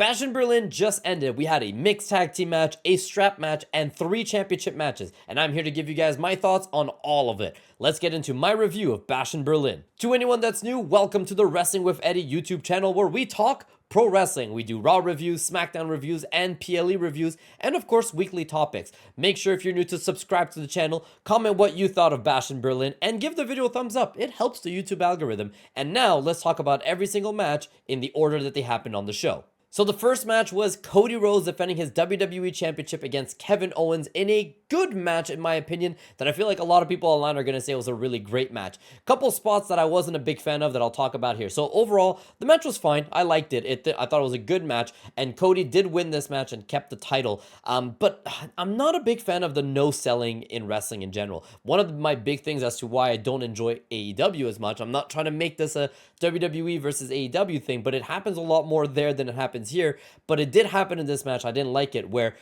Bash in Berlin just ended. We had a mixed tag team match, a strap match, and 3 championship matches. And I'm here to give you guys my thoughts on all of it. Let's get into my review of Bash in Berlin. To anyone that's new, welcome to the Wrestling with Eddie YouTube channel where we talk pro wrestling. We do Raw reviews, SmackDown reviews, and PLE reviews, and of course, weekly topics. Make sure if you're new to subscribe to the channel, comment what you thought of Bash in Berlin, and give the video a thumbs up. It helps the YouTube algorithm. And now, let's talk about every single match in the order that they happened on the show. So the first match was Cody Rhodes defending his WWE Championship against Kevin Owens in a good match, in my opinion, that I feel like a lot of people online are going to say was a really great match. Couple spots that I wasn't a big fan of that I'll talk about here. So overall, the match was fine. I liked it. I thought it was a good match, and Cody did win this match and kept the title. But I'm not a big fan of the no-selling in wrestling in general. One of my big things as to why I don't enjoy AEW as much, I'm not trying to make this a WWE versus AEW thing, but it happens a lot more there than it happens here, but it did happen in this match. I didn't like it, where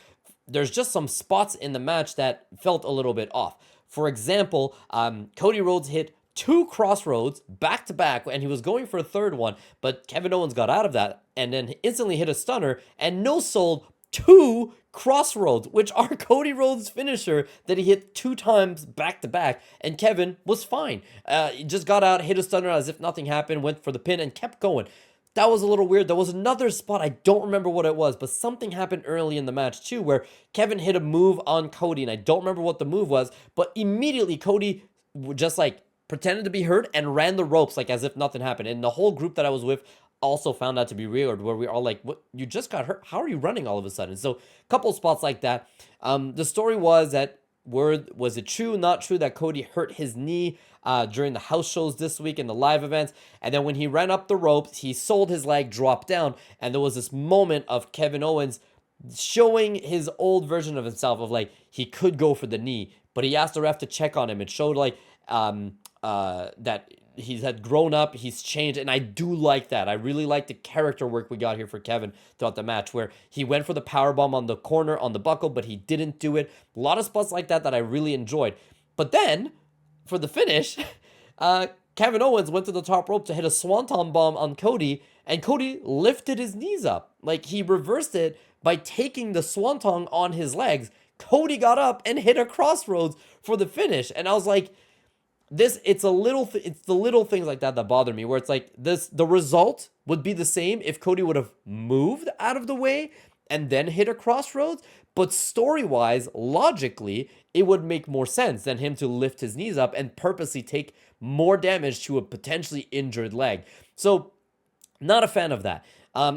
there's just some spots in the match that felt a little bit off. For example, Cody Rhodes hit 2 crossroads back to back, and he was going for a third one, but Kevin Owens got out of that and then instantly hit a stunner and no-sold 2 crossroads, which are Cody Rhodes' finisher that he hit 2 times back to back, and Kevin was fine. He just got out, hit a stunner as if nothing happened, went for the pin, and kept going. That was a little weird. There was another spot, I don't remember what it was, but something happened early in the match too, where Kevin hit a move on Cody, and I don't remember what the move was, but immediately Cody just like pretended to be hurt and ran the ropes like as if nothing happened. And the whole group that I was with also found that to be weird, where we are all like, what, you just got hurt? How are you running all of a sudden? So a couple spots like that. The story was that, was it true, not true, that Cody hurt his knee during the house shows this week and the live events, and then when he ran up the ropes, he sold his leg, dropped down, and there was this moment of Kevin Owens showing his old version of himself of like, he could go for the knee, but he asked the ref to check on him. It showed like that he's had grown up, he's changed, and I do like that. I really like the character work we got here for Kevin throughout the match, where he went for the powerbomb on the corner, on the buckle, but he didn't do it. A lot of spots like that I really enjoyed. But then, for the finish, Kevin Owens went to the top rope to hit a swanton bomb on Cody, and Cody lifted his knees up. Like, he reversed it by taking the swanton on his legs. Cody got up and hit a crossroads for the finish, and I was like, it's the little things like that bother me, where it's like the result would be the same if Cody would have moved out of the way and then hit a crossroads, but story-wise, logically, it would make more sense than him to lift his knees up and purposely take more damage to a potentially injured leg. So, not a fan of that.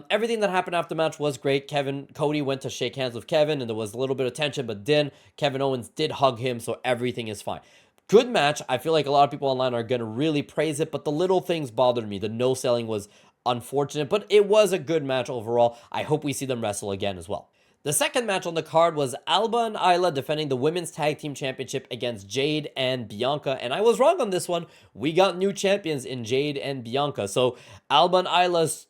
Everything that happened after the match was great. Cody went to shake hands with Kevin, and there was a little bit of tension, but then Kevin Owens did hug him, so everything is fine. Good match. I feel like a lot of people online are going to really praise it, but the little things bothered me. The no-selling was unfortunate, but it was a good match overall. I hope we see them wrestle again as well. The second match on the card was Alba and Isla defending the Women's Tag Team Championship against Jade and Bianca, and I was wrong on this one. We got new champions in Jade and Bianca, so Alba and Isla's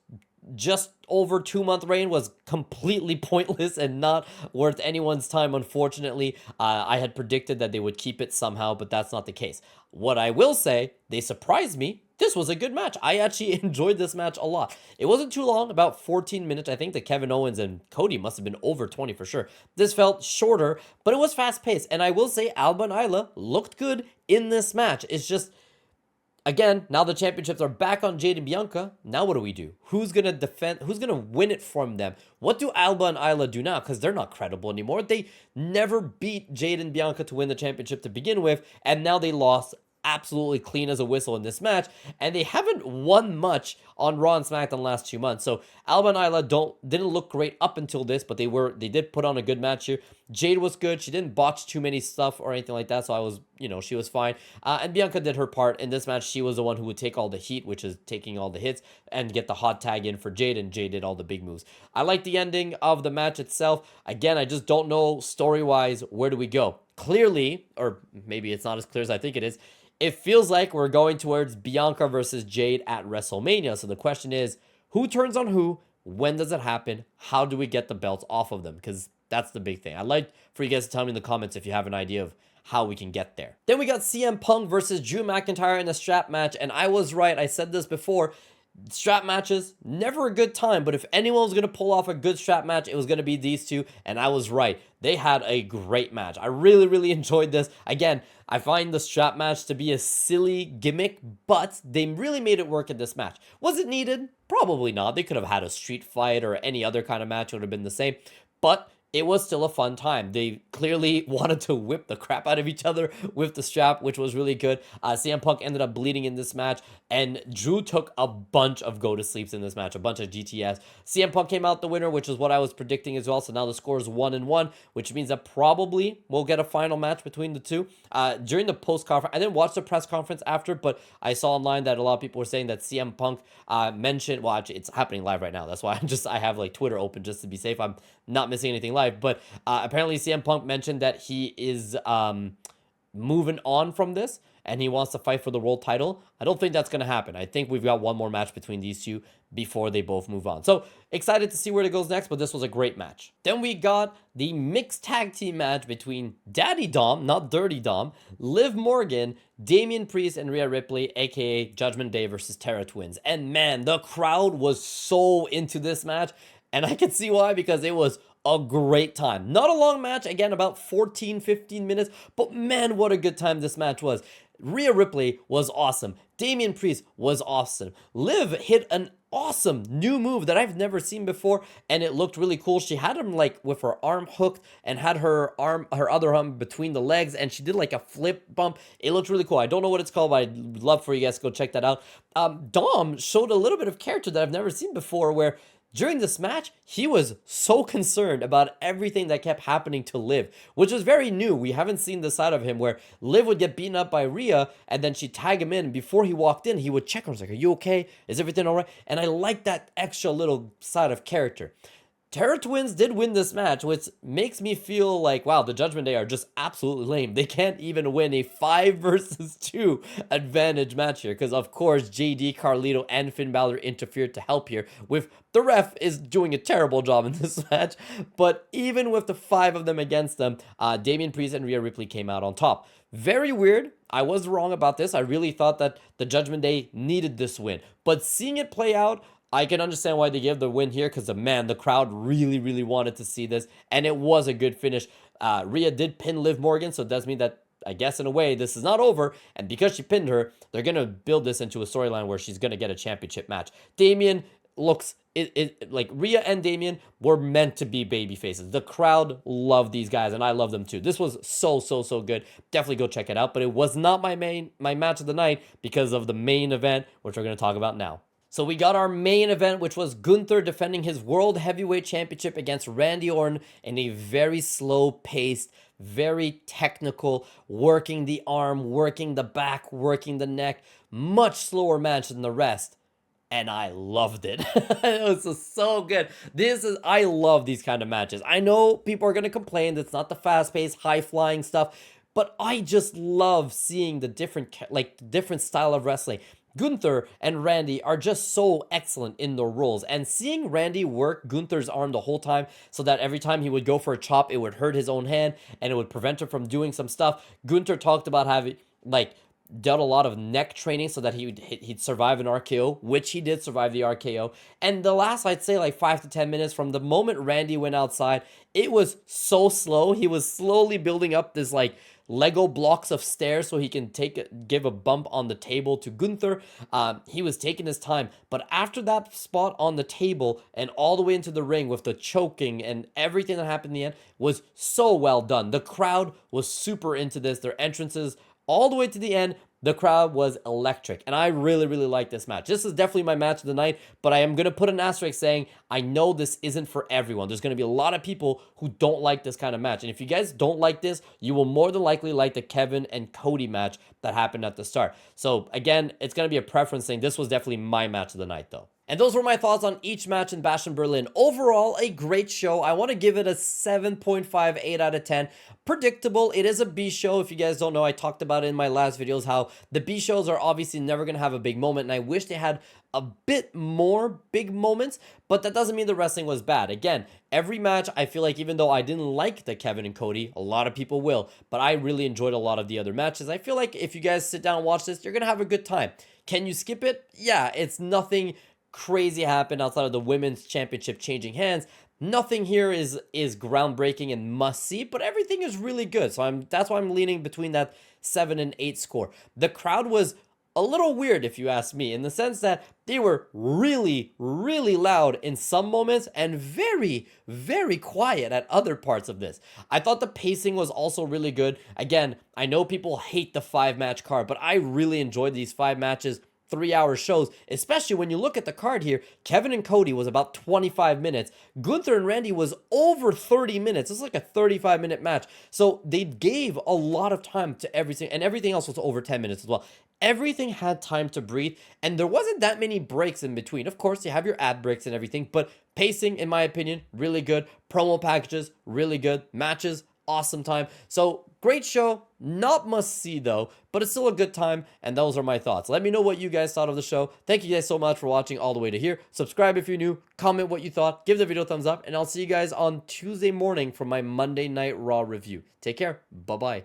just over 2-month reign was completely pointless and not worth anyone's time, unfortunately. I had predicted that they would keep it somehow, but that's not the case. What I will say, they surprised me. This was a good match. I actually enjoyed this match a lot. It wasn't too long, about 14 minutes. I think that Kevin Owens and Cody must have been over 20 for sure. This felt shorter, but it was fast-paced. And I will say Alba and Isla looked good in this match. It's just, again, now the championships are back on Jade and Bianca. Now what do we do? Who's going to defend? Who's going to win it from them? What do Alba and Isla do now? Because they're not credible anymore. They never beat Jade and Bianca to win the championship to begin with, and now they lost absolutely clean as a whistle in this match, and they haven't won much on Raw and SmackDown the last 2 months. So Alba and Isla didn't look great up until this, but they did put on a good match here. Jade was good. She didn't botch too many stuff or anything like that, so she was fine. And Bianca did her part in this match. She was the one who would take all the heat, which is taking all the hits, and get the hot tag in for Jade, and Jade did all the big moves. I like the ending of the match itself. Again, I just don't know story-wise, where do we go? Clearly, or maybe it's not as clear as I think it is, it feels like we're going towards Bianca versus Jade at WrestleMania. So the question is, who turns on who? When does it happen? How do we get the belts off of them? Because that's the big thing. I'd like for you guys to tell me in the comments if you have an idea of how we can get there. Then we got CM Punk versus Drew McIntyre in a strap match. And I was right. I said this before. Strap matches, never a good time, but if anyone was going to pull off a good strap match, it was going to be these two, and I was right. They had a great match. I really, really enjoyed this. Again, I find the strap match to be a silly gimmick, but they really made it work in this match. Was it needed? Probably not. They could have had a street fight or any other kind of match. It would have been the same, but it was still a fun time. They clearly wanted to whip the crap out of each other with the strap, which was really good. CM Punk ended up bleeding in this match, and Drew took a bunch of go-to-sleeps in this match, a bunch of GTS. CM Punk came out the winner, which is what I was predicting as well, so now the score is 1-1, which means that probably we'll get a final match between the two. During the post-conference, I didn't watch the press conference after, but I saw online that a lot of people were saying that CM Punk mentioned, well, actually, it's happening live right now. That's why I have like Twitter open just to be safe. I'm not missing anything live, but apparently CM Punk mentioned that he is moving on from this and he wants to fight for the world title. I don't think that's going to happen. I think we've got one more match between these two before they both move on. So excited to see where it goes next, but this was a great match. Then we got the mixed tag team match between Daddy Dom, not Dirty Dom, Liv Morgan, Damian Priest, and Rhea Ripley, aka Judgment Day versus Terra Twins. And man, the crowd was so into this match, and I can see why, because it was a great time. Not a long match, again, about 14-15 minutes, but man, what a good time this match was. Rhea Ripley was awesome. Damian Priest was awesome. Liv hit an awesome new move that I've never seen before, and it looked really cool. She had him like with her arm hooked and had her other arm between the legs, and she did like a flip bump. It looked really cool. I don't know what it's called, but I'd love for you guys to go check that out. Dom showed a little bit of character that I've never seen before, where during this match, he was so concerned about everything that kept happening to Liv, which was very new. We haven't seen this side of him where Liv would get beaten up by Rhea and then she'd tag him in. And before he walked in, he would check her. He's like, "Are you okay? Is everything all right?" And I like that extra little side of character. Terra Twins did win this match, which makes me feel like, wow, the Judgment Day are just absolutely lame. They can't even win a 5 versus 2 advantage match here, because of course JD, Carlito, and Finn Balor interfered to help here. With the ref is doing a terrible job in this match, but even with the 5 of them against them, Damian Priest and Rhea Ripley came out on top. Very weird. I was wrong about this. I really thought that the Judgment Day needed this win, but seeing it play out, I can understand why they give the win here, because the crowd really, really wanted to see this, and it was a good finish. Rhea did pin Liv Morgan, so it does mean that, I guess in a way, this is not over, and because she pinned her, they're going to build this into a storyline where she's going to get a championship match. Damian looks, like Rhea and Damian were meant to be baby faces. The crowd loved these guys, and I love them too. This was so good. Definitely go check it out, but it was not my match of the night because of the main event, which we're going to talk about now. So we got our main event, which was Gunther defending his World Heavyweight Championship against Randy Orton in a very slow-paced, very technical, working the arm, working the back, working the neck, much slower match than the rest. And I loved it. It was so good. I love these kind of matches. I know people are going to complain that it's not the fast-paced, high-flying stuff, but I just love seeing the different style of wrestling. Gunther and Randy are just so excellent in their roles, and seeing Randy work Gunther's arm the whole time so that every time he would go for a chop, it would hurt his own hand and it would prevent him from doing some stuff. Gunther talked about having done a lot of neck training so that he'd survive an RKO, which he did survive the RKO. And the last, I'd say, 5 to 10 minutes from the moment Randy went outside, it was so slow. He was slowly building up this Lego blocks of stairs so he can give a bump on the table to Gunther. He was taking his time, but after that spot on the table and all the way into the ring with the choking and everything that happened in the end was so well done. The crowd was super into this. Their entrances all the way to the end, the crowd was electric, and I really, really like this match. This is definitely my match of the night, but I am going to put an asterisk saying I know this isn't for everyone. There's going to be a lot of people who don't like this kind of match, and if you guys don't like this, you will more than likely like the Kevin and Cody match that happened at the start. So again, it's going to be a preference thing. This was definitely my match of the night, though. And those were my thoughts on each match in Bash in Berlin. Overall, a great show. I want to give it a 7.58 out of 10. Predictable. It is a B show. If you guys don't know, I talked about it in my last videos how the B shows are obviously never going to have a big moment, and I wish they had a bit more big moments, but that doesn't mean the wrestling was bad. Again, every match, I feel like even though I didn't like the Kevin and Cody, a lot of people will, but I really enjoyed a lot of the other matches. I feel like if you guys sit down and watch this, you're going to have a good time. Can you skip it? Yeah, it's nothing crazy happened outside of the women's championship changing hands. Nothing here is groundbreaking and must see, but everything is really good. So that's why I'm leaning between that 7 and 8 score. The crowd was a little weird, if you ask me, in the sense that they were really, really loud in some moments and very, very quiet at other parts of this. I thought the pacing was also really good. Again, I know people hate the 5-match card, but I really enjoyed these 5 matches. 3-hour shows, especially when you look at the card here. Kevin and Cody was about 25 minutes. Gunther and Randy was over 30 minutes. It's like a 35-minute match. So they gave a lot of time to everything, and everything else was over 10 minutes as well. Everything had time to breathe, and there wasn't that many breaks in between. Of course, you have your ad breaks and everything, but pacing, in my opinion, really good. Promo packages, really good. Matches, awesome time. So great show, not must see though, but it's still a good time, and those are my thoughts. Let me know what you guys thought of the show. Thank you guys so much for watching all the way to here. Subscribe if you're new, comment what you thought, give the video a thumbs up, and I'll see you guys on Tuesday morning for my Monday Night Raw review. Take care, bye-bye.